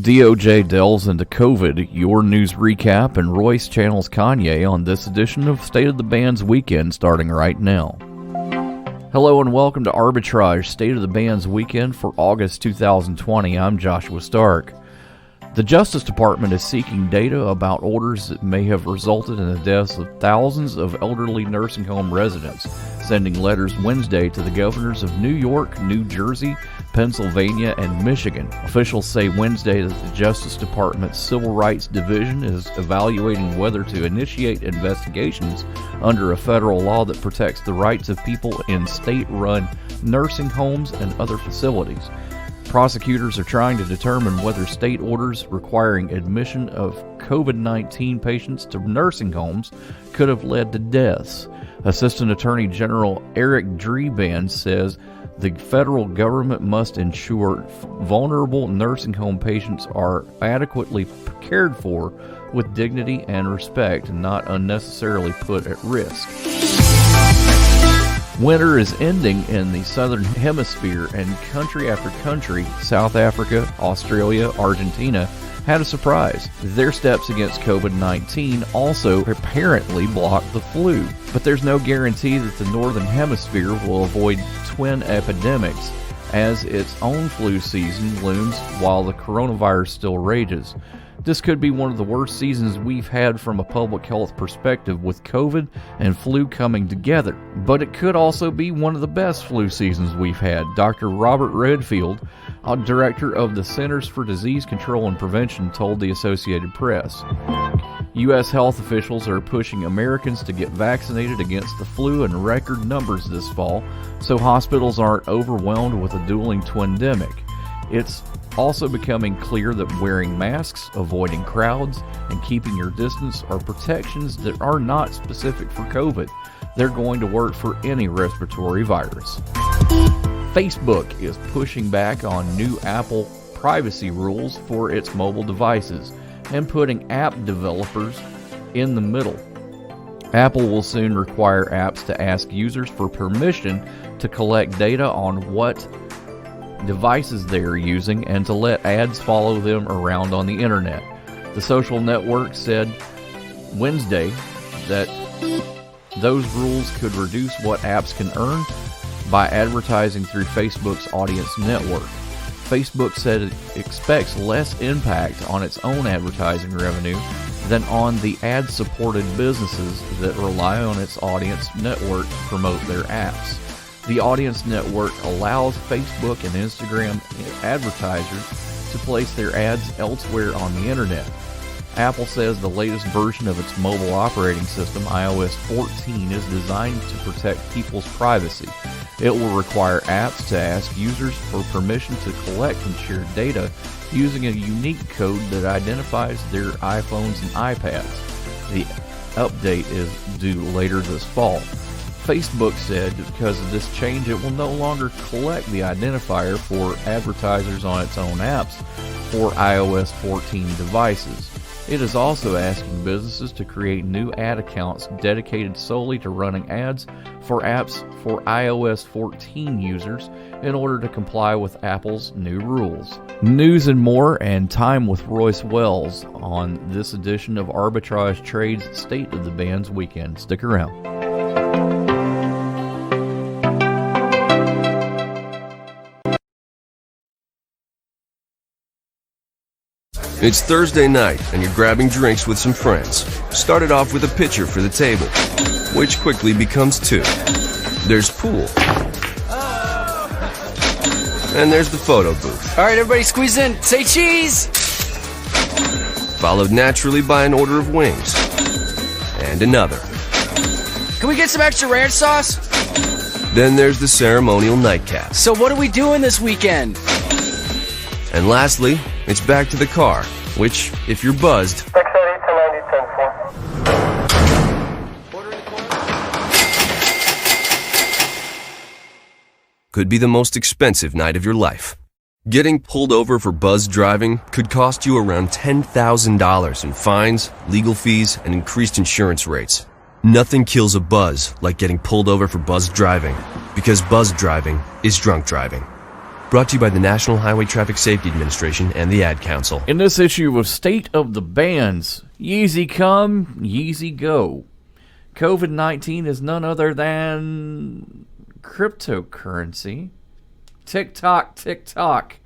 DOJ delves into COVID, your news recap, and Royce channels Kanye on this edition of State of the Band's Weekend starting right now. Hello and welcome to Arbitrage, State of the Band's Weekend for August 2020. I'm Joshua Stark. The Justice Department is seeking data about orders that may have resulted in the deaths of thousands of elderly nursing home residents, sending letters Wednesday to the governors of New York, New Jersey, Pennsylvania, and Michigan. Officials say Wednesday that the Justice Department's Civil Rights Division is evaluating whether to initiate investigations under a federal law that protects the rights of people in state-run nursing homes and other facilities. Prosecutors are trying to determine whether state orders requiring admission of COVID-19 patients to nursing homes could have led to deaths. Assistant Attorney General Eric Dreeben says the federal government must ensure vulnerable nursing home patients are adequately cared for with dignity and respect and not unnecessarily put at risk. Winter is ending in the southern hemisphere, and country after country, South Africa, Australia, Argentina, had a surprise. Their steps against COVID-19 also apparently blocked the flu. But there's no guarantee that the northern hemisphere will avoid twin epidemics, as its own flu season looms while the coronavirus still rages. This could be one of the worst seasons we've had from a public health perspective, with COVID and flu coming together. But it could also be one of the best flu seasons we've had. Dr. Robert Redfield, director of the Centers for Disease Control and Prevention, told the Associated Press. U.S. health officials are pushing Americans to get vaccinated against the flu in record numbers this fall, so hospitals aren't overwhelmed with a dueling twindemic. It's also becoming clear that wearing masks, avoiding crowds, and keeping your distance are protections that are not specific for COVID. They're going to work for any respiratory virus. Facebook is pushing back on new Apple privacy rules for its mobile devices and putting app developers in the middle. Apple will soon require apps to ask users for permission to collect data on what devices they are using and to let ads follow them around on the internet. The social network said Wednesday that those rules could reduce what apps can earn by advertising through Facebook's audience network. Facebook said it expects less impact on its own advertising revenue than on the ad-supported businesses that rely on its audience network to promote their apps. The audience network allows Facebook and Instagram advertisers to place their ads elsewhere on the internet. Apple says the latest version of its mobile operating system, iOS 14, is designed to protect people's privacy. It will require apps to ask users for permission to collect and share data using a unique code that identifies their iPhones and iPads. The update is due later this fall. Facebook said because of this change, it will no longer collect the identifier for advertisers on its own apps for iOS 14 devices. It is also asking businesses to create new ad accounts dedicated solely to running ads for apps for iOS 14 users in order to comply with Apple's new rules. News and more, and time with Royce Wells on this edition of Arbitrage Trade's State of the Band's Weekend. Stick around. It's Thursday night, and you're grabbing drinks with some friends. Started off with a pitcher for the table, which quickly becomes two. There's pool. And there's the photo booth. All right, everybody squeeze in. Say cheese! Followed naturally by an order of wings. And another. Can we get some extra ranch sauce? Then there's the ceremonial nightcap. So what are we doing this weekend? And lastly, it's back to the car, which, if you're buzzed, could be the most expensive night of your life. Getting pulled over for buzz driving could cost you around $10,000 in fines, legal fees, and increased insurance rates. Nothing kills a buzz like getting pulled over for buzz driving, because buzz driving is drunk driving. Brought to you by the National Highway Traffic Safety Administration and the Ad Council. In this issue of State of the Bands, Yeezy come, Yeezy go. COVID-19 is none other than cryptocurrency. Tick-tock, tick-tock.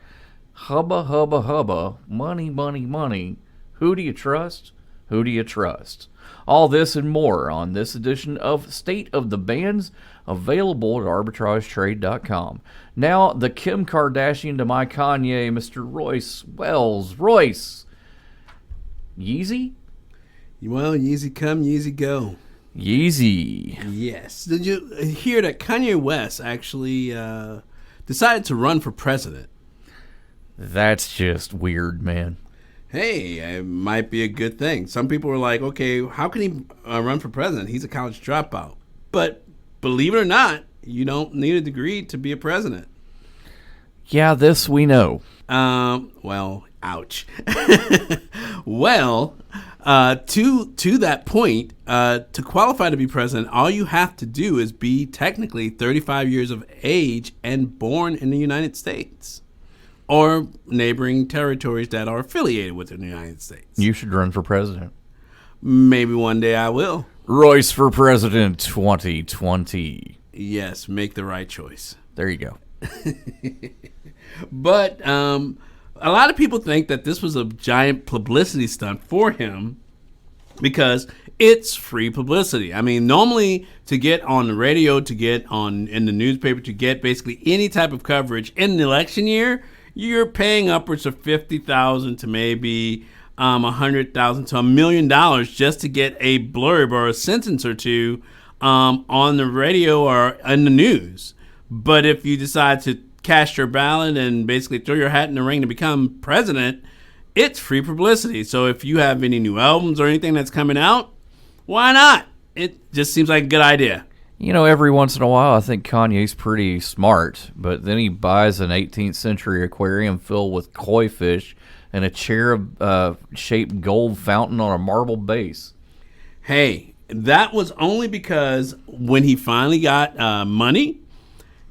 Hubba, hubba, hubba. Money, money, money. Who do you trust? Who do you trust? All this and more on this edition of State of the Bands, available at arbitragetrade.com. Now, the Kim Kardashian to my Kanye, Mr. Royce Wells. Royce, Yeezy? Well, Yeezy come, Yeezy go. Yeezy. Yes. Did you hear that Kanye West actually decided to run for president? That's just weird, man. Hey, it might be a good thing. Some people were like, okay, how can he run for president? He's a college dropout. But believe it or not, you don't need a degree to be a president. Yeah, this we know. Well, ouch. Well, to that point, to qualify to be president, all you have to do is be technically 35 years of age and born in the United States or neighboring territories that are affiliated with the United States. You should run for president. Maybe one day I will. Royce for president 2020. Yes, make the right choice. There you go. But a lot of people think that this was a giant publicity stunt for him because it's free publicity. I mean, normally to get on the radio, to get in the newspaper, to get basically any type of coverage in an election year, you're paying upwards of $50,000 to maybe $100,000 to $1 million just to get a blurb or a sentence or two on the radio or in the news. But if you decide to cast your ballot and basically throw your hat in the ring to become president, it's free publicity. So if you have any new albums or anything that's coming out, why not? It just seems like a good idea. You know, every once in a while, I think Kanye's pretty smart, but then he buys an 18th century aquarium filled with koi fish and a cherub-shaped gold fountain on a marble base. Hey, that was only because when he finally got money,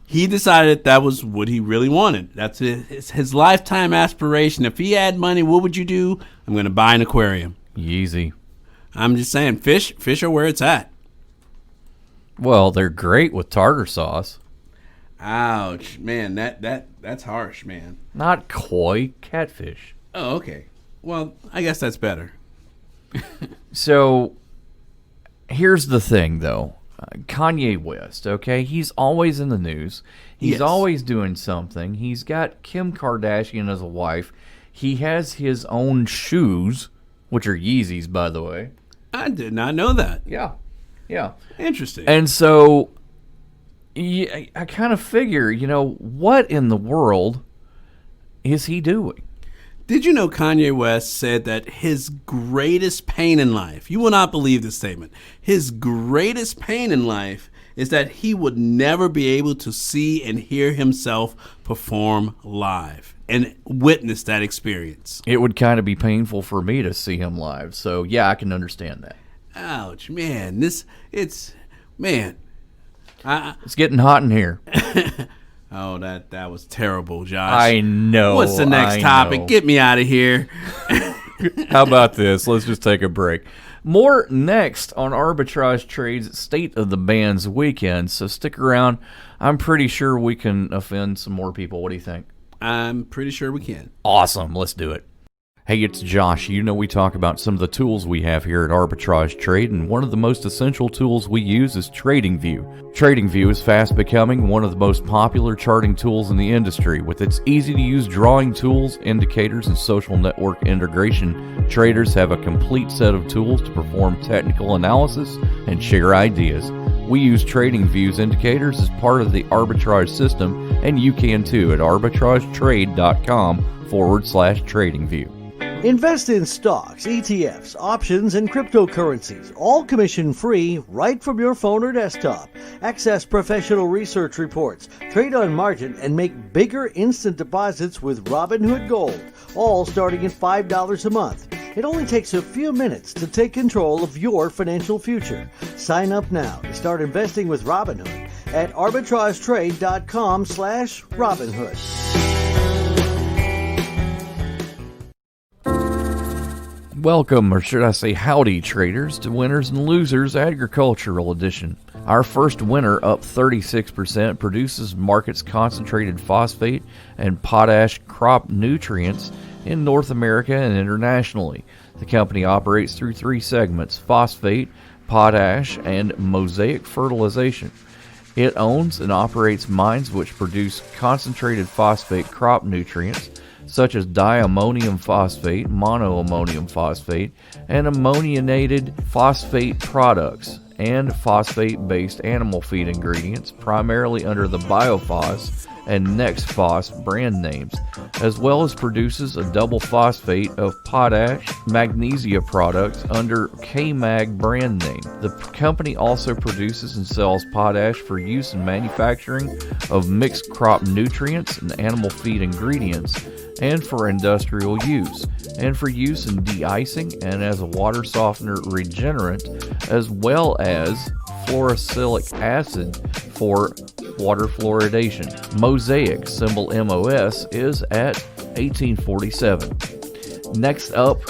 he decided that was what he really wanted. That's his lifetime aspiration. If he had money, what would you do? I'm going to buy an aquarium. Yeezy. I'm just saying, fish are where it's at. Well, they're great with tartar sauce. Ouch, man, that's harsh, man. Not koi, catfish. Oh, okay. Well, I guess that's better. So, here's the thing, though. Kanye West, okay? He's always in the news. He's Yes. always doing something. He's got Kim Kardashian as a wife. He has his own shoes, which are Yeezys, by the way. I did not know that. Yeah. Interesting. And so, yeah, I kind of figure, what in the world is he doing? Did you know Kanye West said that his greatest pain in life, you will not believe this statement, his greatest pain in life is that he would never be able to see and hear himself perform live and witness that experience. It would kind of be painful for me to see him live. So, yeah, I can understand that. Ouch, man. It's getting hot in here. Oh, that was terrible, Josh. I know. What's the next I topic? know. Get me out of here. How about this? Let's just take a break. More next on Arbitrage Trade's State of the Bands weekend, so stick around. I'm pretty sure we can offend some more people. What do you think? I'm pretty sure we can. Awesome. Let's do it. Hey, it's Josh. We talk about some of the tools we have here at Arbitrage Trade, and one of the most essential tools we use is TradingView. TradingView is fast becoming one of the most popular charting tools in the industry. With its easy-to-use drawing tools, indicators, and social network integration, traders have a complete set of tools to perform technical analysis and share ideas. We use TradingView's indicators as part of the arbitrage system, and you can too at arbitragetrade.com/TradingView. Invest in stocks, ETFs, options, and cryptocurrencies, all commission-free, right from your phone or desktop. Access professional research reports, trade on margin, and make bigger instant deposits with Robinhood Gold, all starting at $5 a month. It only takes a few minutes to take control of your financial future. Sign up now to start investing with Robinhood at arbitragetrade.com/Robinhood. Welcome, or should I say howdy, traders, to Winners and Losers Agricultural Edition. Our first winner, up 36%, produces markets concentrated phosphate and potash crop nutrients in North America and internationally. The company operates through three segments: phosphate, potash, and mosaic fertilization. It owns and operates mines which produce concentrated phosphate crop nutrients such as diammonium phosphate, monoammonium phosphate, and ammoniated phosphate products, and phosphate-based animal feed ingredients, primarily under the Biophos and NextPhos brand names, as well as produces a double phosphate of potash magnesia products under KMag brand name. The company also produces and sells potash for use in manufacturing of mixed crop nutrients and animal feed ingredients, and for industrial use, and for use in de-icing and as a water softener regenerant, as well as fluorosilicic acid for water fluoridation. Mosaic, symbol MOS, is at 1847. Next up,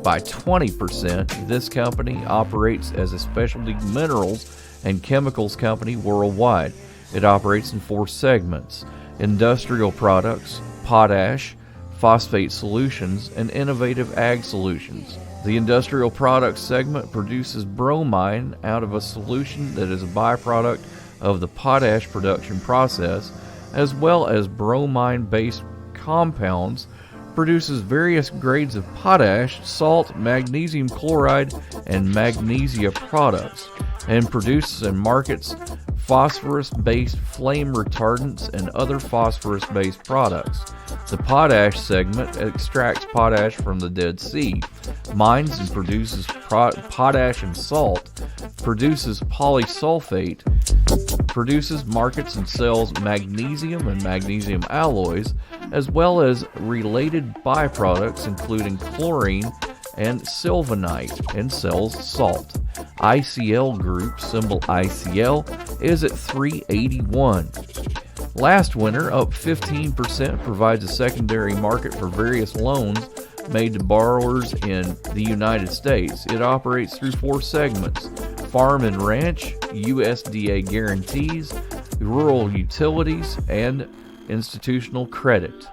by 20%, this company operates as a specialty minerals and chemicals company worldwide. It operates in four segments: industrial products, potash, phosphate solutions, and innovative ag solutions. The industrial products segment produces bromine out of a solution that is a byproduct of the potash production process, as well as bromine-based compounds, produces various grades of potash, salt, magnesium chloride, and magnesia products, and produces and markets phosphorus-based flame retardants and other phosphorus-based products. The potash segment extracts potash from the Dead Sea, mines and produces potash and salt, produces polysulfate, produces, markets, and sells magnesium and magnesium alloys, as well as related byproducts including chlorine and sylvanite, and sells salt. ICL Group, symbol ICL, is at 381. Last winter, up 15%, provides a secondary market for various loans made to borrowers in the United States. It operates through four segments: farm and ranch, USDA guarantees, rural utilities, and institutional credit.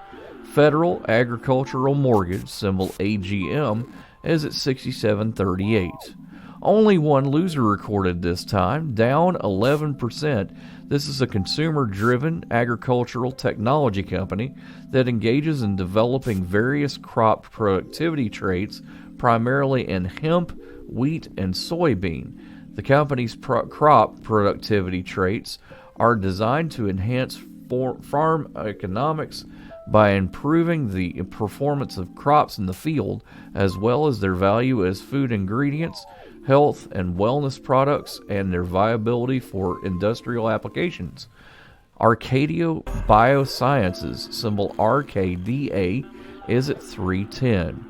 Federal Agricultural Mortgage, symbol AGM, is at 6738. Only one loser recorded this time, down 11%. This is a consumer-driven agricultural technology company that engages in developing various crop productivity traits, primarily in hemp, wheat, and soybean. The company's crop productivity traits are designed to enhance farm economics by improving the performance of crops in the field, as well as their value as food ingredients, health and wellness products, and their viability for industrial applications. Arcadio Biosciences, symbol RKDA, is at 310.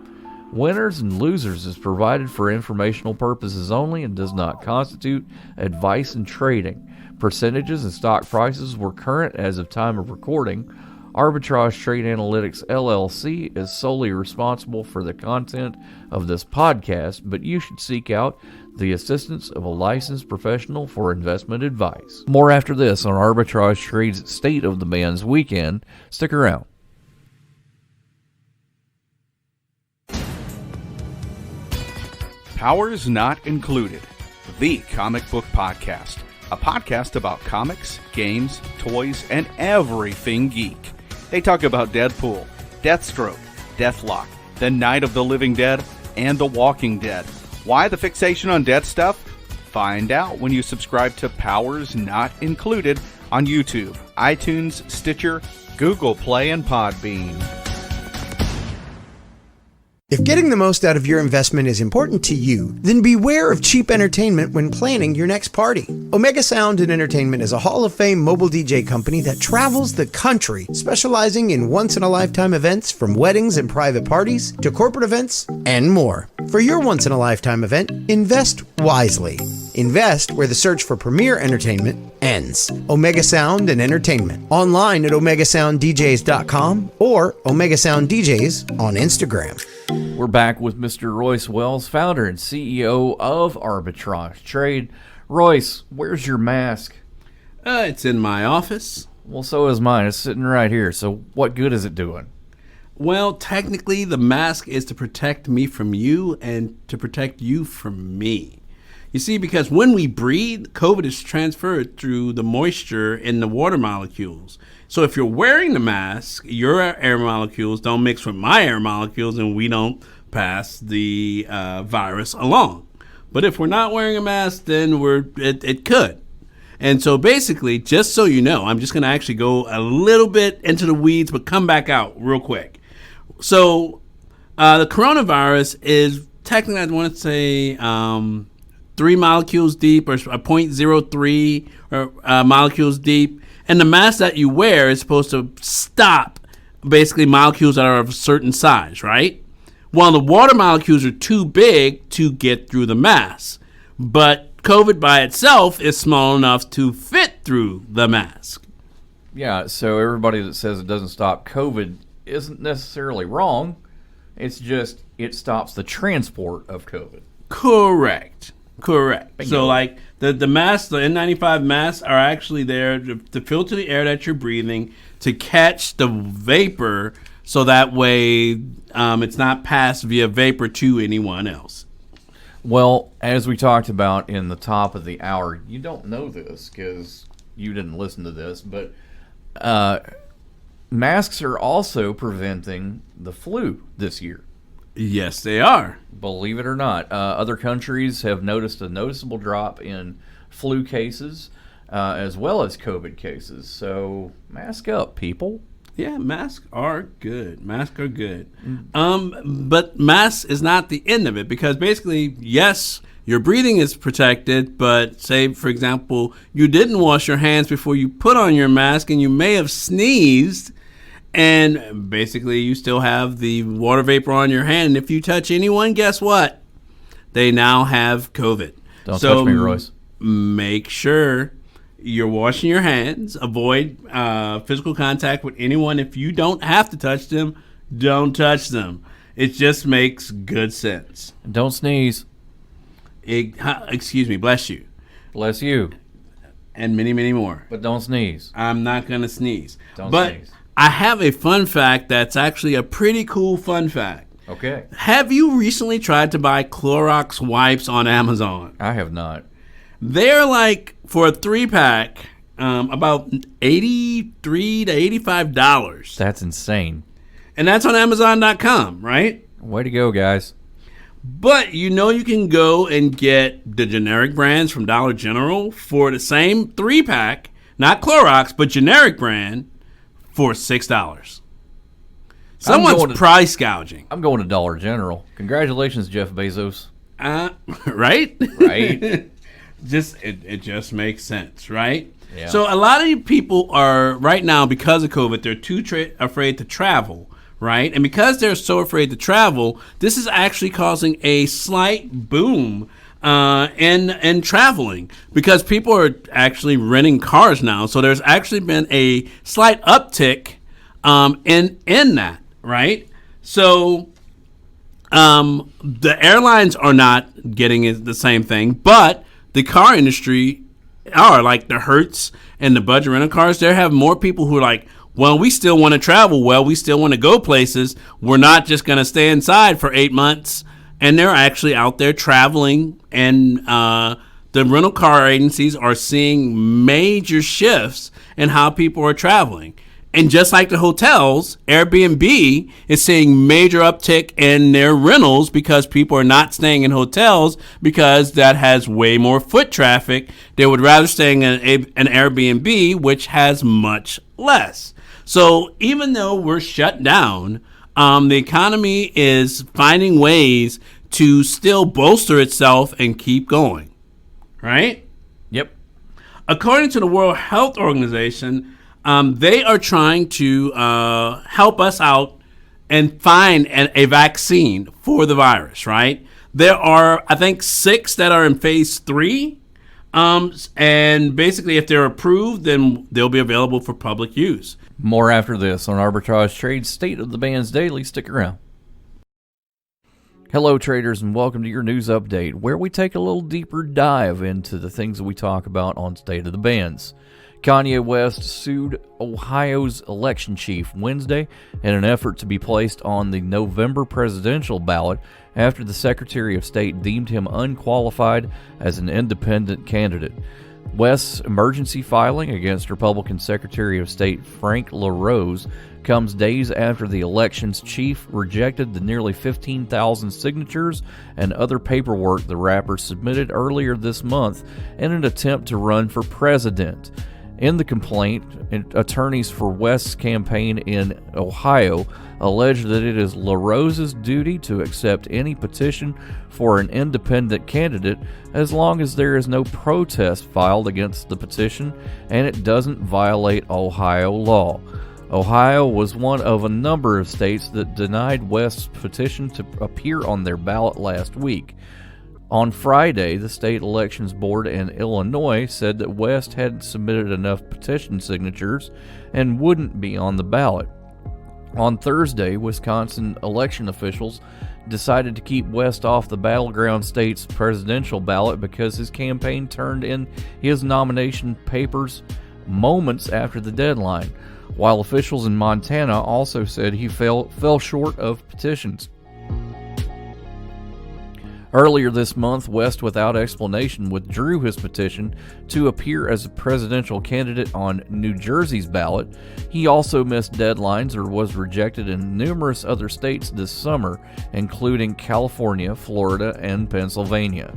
Winners and Losers is provided for informational purposes only and does not constitute advice in trading. Percentages and stock prices were current as of time of recording. Arbitrage Trade Analytics LLC is solely responsible for the content of this podcast, but you should seek out the assistance of a licensed professional for investment advice. More after this on Arbitrage Trade's State of the Bands Weekend. Stick around. Powers Not Included, the comic book podcast. A podcast about comics, games, toys, and everything geek. They talk about Deadpool, Deathstroke, Deathlock, The Night of the Living Dead, and The Walking Dead. Why the fixation on dead stuff? Find out when you subscribe to Powers Not Included on YouTube, iTunes, Stitcher, Google Play, and Podbean. If getting the most out of your investment is important to you, then beware of cheap entertainment when planning your next party. Omega Sound and Entertainment is a Hall of Fame mobile DJ company that travels the country, specializing in once-in-a-lifetime events from weddings and private parties to corporate events and more. For your once-in-a-lifetime event, invest wisely. Invest where the search for premier entertainment ends. Omega Sound and Entertainment. Online at OmegaSoundDJs.com or Omega Sound DJs on Instagram. We're back with Mr. Royce Wells, founder and CEO of Arbitrage Trade. Royce, where's your mask? It's in my office. Well, so is mine. It's sitting right here. So what good is it doing? Well, technically, the mask is to protect me from you and to protect you from me. You see, because when we breathe, COVID is transferred through the moisture in the water molecules. So if you're wearing the mask, your air molecules don't mix with my air molecules and we don't pass the virus along. But if we're not wearing a mask, then it could. And so basically, just so you know, I'm just going to actually go a little bit into the weeds, but come back out real quick. So the coronavirus is technically, I want to say, 3 molecules deep or 0.03 molecules deep. And the mask that you wear is supposed to stop basically molecules that are of a certain size, right? Well, the water molecules are too big to get through the mask. But COVID by itself is small enough to fit through the mask. Yeah, so everybody that says it doesn't stop COVID isn't necessarily wrong. It's just it stops the transport of COVID. Correct. Bingo. So like the masks, the N95 masks are actually there to filter the air that you're breathing, to catch the vapor so that way it's not passed via vapor to anyone else. Well, as we talked about in the top of the hour, you don't know this because you didn't listen to this, but masks are also preventing the flu this year. Yes, they are. Believe it or not. Other countries have noticed a noticeable drop in flu cases as well as COVID cases. So mask up, people. Yeah, masks are good. But masks is not the end of it, because basically, yes, your breathing is protected, but say, for example, you didn't wash your hands before you put on your mask and you may have sneezed, and basically you still have the water vapor on your hand. And if you touch anyone, guess what? They now have COVID. Don't touch me, Royce. Make sure you're washing your hands. Avoid physical contact with anyone. If you don't have to touch them, don't touch them. It just makes good sense. Don't sneeze. Excuse me. Bless you. Bless you. And many, many more. But don't sneeze. I'm not going to sneeze. Don't sneeze. I have a fun fact that's actually a pretty cool fun fact. Okay. Have you recently tried to buy Clorox wipes on Amazon? I have not. They're like, for a 3-pack, about $83 to $85. That's insane. And that's on Amazon.com, right? Way to go, guys. But you know you can go and get the generic brands from Dollar General for the same 3-pack, not Clorox, but generic brand, for $6. Someone's price gouging. I'm going to Dollar General. Congratulations, Jeff Bezos. Right? Right? It just makes sense, right? Yeah. So a lot of people are, right now, because of COVID, they're too afraid to travel, right? And because they're so afraid to travel, this is actually causing a slight boom in traveling, because people are actually renting cars now. So there's actually been a slight uptick in that, right? So the airlines are not getting the same thing, but the car industry are, like the Hertz and the budget rental cars. They have more people who are like, well, we still want to travel. Well, we still want to go places. We're not just going to stay inside for 8 months. And they're actually out there traveling. And the rental car agencies are seeing major shifts in how people are traveling. And just like the hotels, Airbnb is seeing major uptick in their rentals because people are not staying in hotels because that has way more foot traffic. They would rather stay in an Airbnb, which has much less. So even though we're shut down, the economy is finding ways to still bolster itself and keep going, right? Yep. According to the World Health Organization, they are trying to help us out and find a vaccine for the virus, right? There are, I think, 6 that are in phase 3. And basically, if they're approved, then they'll be available for public use. More after this on Arbitrage Trade State of the Bands Daily. Stick around. Hello, traders, and welcome to your news update, where we take a little deeper dive into the things that we talk about on State of the Bands. Kanye West sued Ohio's election chief Wednesday in an effort to be placed on the November presidential ballot after the Secretary of State deemed him unqualified as an independent candidate. West's emergency filing against Republican Secretary of State Frank LaRose comes days after the election's chief rejected the nearly 15,000 signatures and other paperwork the rapper submitted earlier this month in an attempt to run for president. In the complaint, attorneys for West's campaign in Ohio allege that it is LaRose's duty to accept any petition for an independent candidate as long as there is no protest filed against the petition and it doesn't violate Ohio law. Ohio was one of a number of states that denied West's petition to appear on their ballot last week. On Friday, the state elections board in Illinois said that West hadn't submitted enough petition signatures and wouldn't be on the ballot. On Thursday, Wisconsin election officials decided to keep West off the battleground state's presidential ballot because his campaign turned in his nomination papers moments after the deadline, while officials in Montana also said he fell short of petitions. Earlier this month, West, without explanation, withdrew his petition to appear as a presidential candidate on New Jersey's ballot. He also missed deadlines or was rejected in numerous other states this summer, including California, Florida, and Pennsylvania.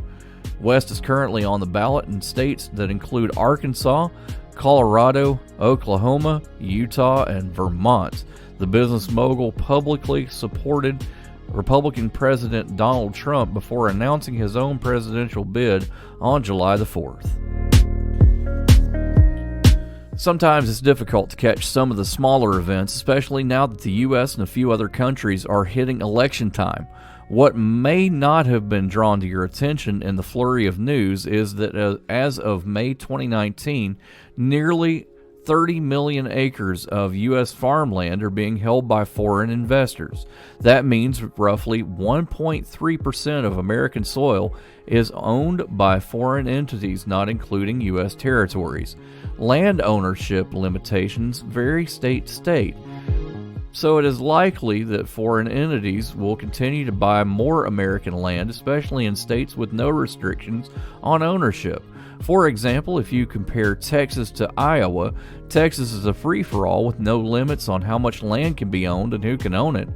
West is currently on the ballot in states that include Arkansas, Colorado, Oklahoma, Utah, and Vermont. The business mogul publicly supported Republican President Donald Trump before announcing his own presidential bid on July the 4th. Sometimes it's difficult to catch some of the smaller events, especially now that the U.S. and a few other countries are hitting election time. What may not have been drawn to your attention in the flurry of news is that as of May 2019, nearly 30 million acres of U.S. farmland are being held by foreign investors. That means roughly 1.3% of American soil is owned by foreign entities, not including U.S. territories. Land ownership limitations vary state to state, so it is likely that foreign entities will continue to buy more American land, especially in states with no restrictions on ownership. For example, if you compare Texas to Iowa, Texas is a free-for-all with no limits on how much land can be owned and who can own it.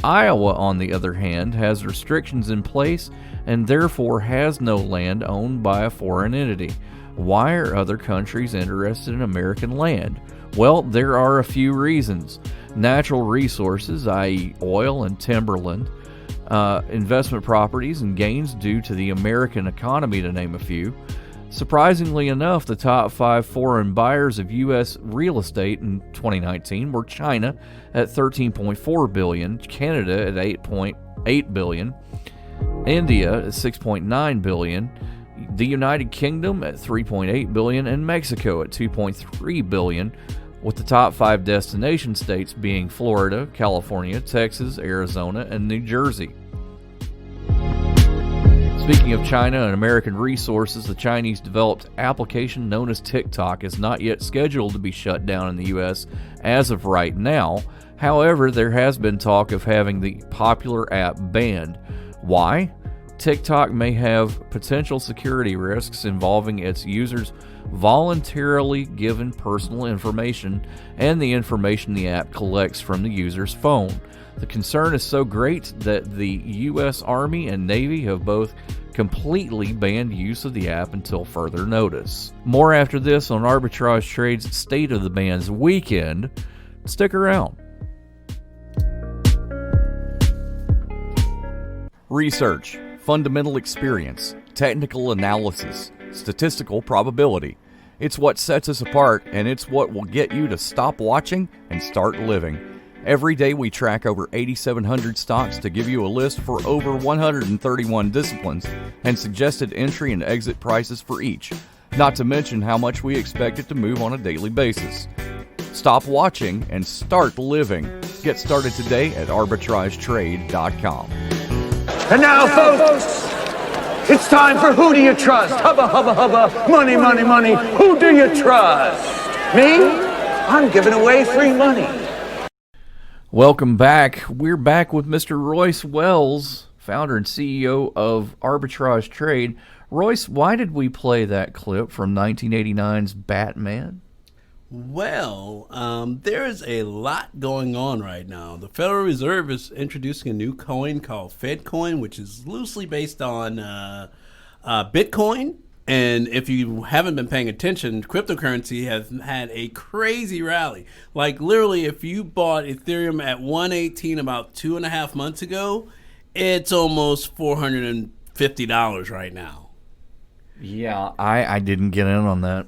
Iowa, on the other hand, has restrictions in place and therefore has no land owned by a foreign entity. Why are other countries interested in American land? Well, there are a few reasons. Natural resources, i.e. oil and timberland, investment properties and gains due to the American economy, to name a few. Surprisingly enough, the top 5 foreign buyers of U.S. real estate in 2019 were China at $13.4 billion, Canada at $8.8 billion, India at $6.9 billion, the United Kingdom at $3.8 billion, and Mexico at $2.3 billion, with the top 5 destination states being Florida, California, Texas, Arizona, and New Jersey. Speaking of China and American resources, the Chinese-developed application known as TikTok is not yet scheduled to be shut down in the U.S. as of right now. However, there has been talk of having the popular app banned. Why? TikTok may have potential security risks involving its users' voluntarily given personal information and the information the app collects from the user's phone. The concern is so great that the U.S. Army and Navy have both completely banned use of the app until further notice. More after this on Arbitrage Trade's State of the Bands weekend. Stick around. Research, fundamental experience, technical analysis, statistical probability. It's what sets us apart, and it's what will get you to stop watching and start living. Every day we track over 8,700 stocks to give you a list for over 131 disciplines and suggested entry and exit prices for each, not to mention how much we expect it to move on a daily basis. Stop watching and start living. Get started today at arbitragetrade.com. And now, folks, it's time for Who Do You Trust? Hubba, hubba, hubba, money, money, money. Who do you trust? Me? I'm giving away free money. Welcome back. We're back with Mr. Royce Wells, founder and CEO of Arbitrage Trade. Royce, why did we play that clip from 1989's Batman? Well, there is a lot going on right now. The Federal Reserve is introducing a new coin called FedCoin, which is loosely based on Bitcoin. And if you haven't been paying attention, cryptocurrency has had a crazy rally. Like literally, if you bought Ethereum at 118 about 2.5 months ago, it's almost $450 right now. Yeah, I didn't get in on that.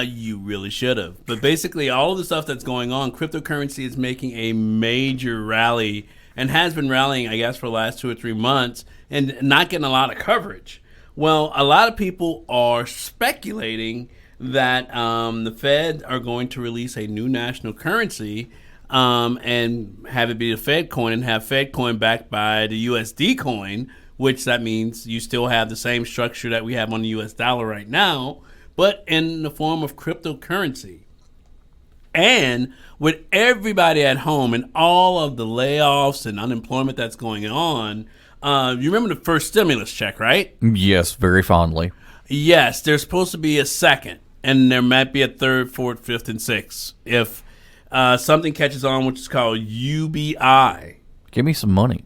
You really should have. But basically, all of the stuff that's going on, cryptocurrency is making a major rally and has been rallying, I guess, for the last 2 or 3 months and not getting a lot of coverage. Well, a lot of people are speculating that the Fed are going to release a new national currency and have it be the Fed coin and have Fed coin backed by the USD coin, which that means you still have the same structure that we have on the US dollar right now, but in the form of cryptocurrency. And with everybody at home and all of the layoffs and unemployment that's going on, you remember the first stimulus check, right? Yes, very fondly. Yes, there's supposed to be a second, and there might be a third, fourth, fifth, and sixth if something catches on, which is called UBI. Give me some money.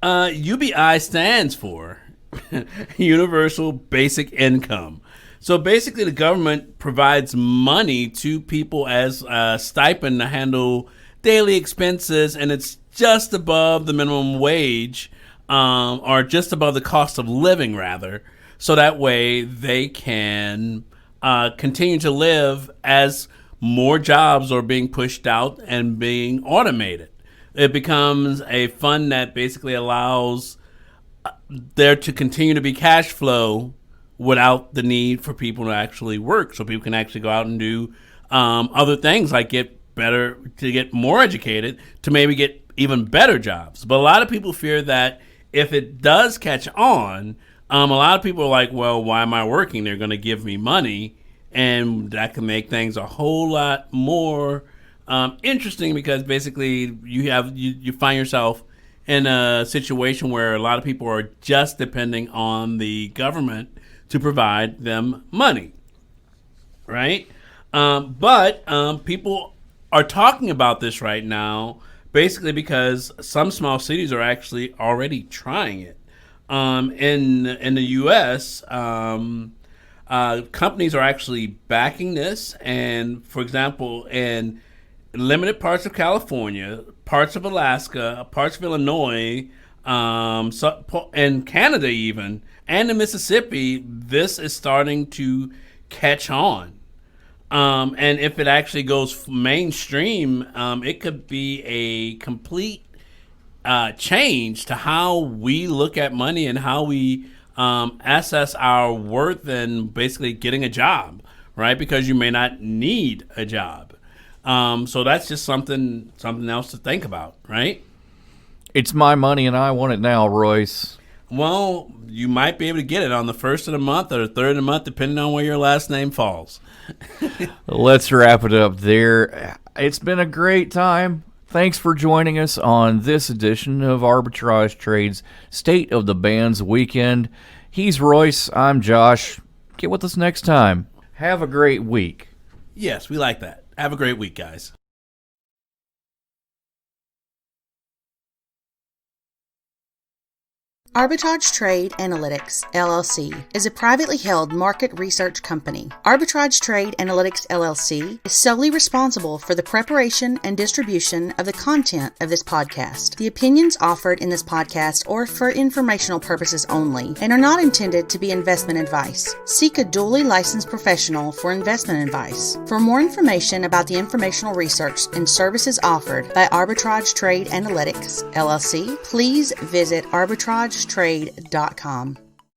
UBI stands for Universal Basic Income. So basically, the government provides money to people as a stipend to handle daily expenses, and it's just above the minimum wage, or just above the cost of living, rather. So that way they can continue to live as more jobs are being pushed out and being automated. It becomes a fund that basically allows there to continue to be cash flow without the need for people to actually work, so people can actually go out and do other things like get more educated, to maybe get even better jobs. But a lot of people fear that if it does catch on, a lot of people are like, well, why am I working? They're going to give me money, and that can make things a whole lot more interesting, because basically you find yourself in a situation where a lot of people are just depending on the government to provide them money, right? But people are talking about this right now basically because some small cities are actually already trying it. In the U.S., companies are actually backing this, and for example, in limited parts of California, parts of Alaska, parts of Illinois, and Canada even, and in Mississippi, this is starting to catch on. And if it actually goes mainstream, it could be a complete change to how we look at money and how we assess our worth and basically getting a job, right? Because you may not need a job. So that's just something else to think about, right? It's my money and I want it now, Royce. Well, you might be able to get it on the first of the month or the third of the month, depending on where your last name falls. Let's wrap it up there. It's been a great time. Thanks for joining us on this edition of Arbitrage Trade's State of the Bands Weekend. He's Royce. I'm Josh. Get with us next time. Have a great week. Yes, we like that. Have a great week, guys. Arbitrage Trade Analytics, LLC, is a privately held market research company. Arbitrage Trade Analytics, LLC, is solely responsible for the preparation and distribution of the content of this podcast. The opinions offered in this podcast are for informational purposes only and are not intended to be investment advice. Seek a duly licensed professional for investment advice. For more information about the informational research and services offered by Arbitrage Trade Analytics, LLC, please visit arbitragetrade.com.